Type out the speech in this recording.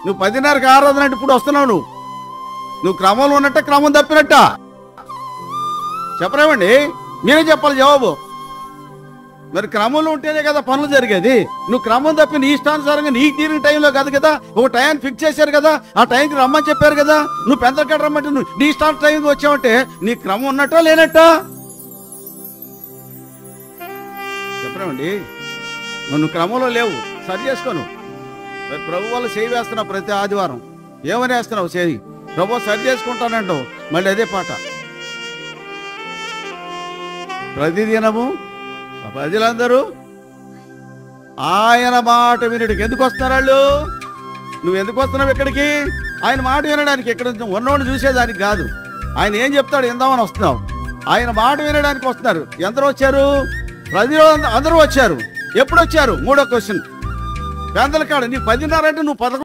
నువ్వు 10:30కి ఆరాధన అంటే ఇప్పుడు వస్తున్నావు. నువ్వు క్రమంలో ఉన్నట్ట క్రమం తప్పినట్ట చెప్పరేమండి? మీరే చెప్పాలి జవాబు. మరి క్రమంలో ఉంటేనే కదా పనులు జరిగేది. నువ్వు క్రమం తప్పి నీ ఇష్టానుసారంగా నీకు తీరిన టైంలో కాదు కదా. ఒక టైం ఫిక్స్ చేశారు కదా, ఆ టైంకి రమ్మని చెప్పారు కదా. నువ్వు పెద్దలకాడ రమ్మంటే నువ్వు నీ ఇష్టానికి టైంకి వచ్చావంటే నీ క్రమం ఉన్నట్టా లేనట్టా చెప్పరేమండి? నువ్వు క్రమంలో లేవు, సరి చేసుకోను. ప్రభు వాళ్ళు చేయి వేస్తున్నావు ప్రతి ఆదివారం. ఏమని వేస్తున్నావు చేయి? ప్రభు సరి చేసుకుంటానంటావు, మళ్ళీ అదే పాట. ప్రతిదినము ప్రజలందరూ ఆయన మాట వినడానికి ఎందుకు వస్తున్నారు వాళ్ళు? నువ్వు ఎందుకు వస్తున్నావు ఇక్కడికి? ఆయన మాట వినడానికి. ఇక్కడ ఉన్నవాడిని చూసేదానికి కాదు. ఆయన ఏం చెప్తాడు విందామని వస్తున్నావు. ఆయన మాట వినడానికి వస్తున్నారు. ఎందరూ వచ్చారు? ప్రజలు అందరూ వచ్చారు. ఎప్పుడు వచ్చారు? 3వ క్వశ్చన్. పెందల కాడ నీకు 10:30 అంటే నువ్వు 11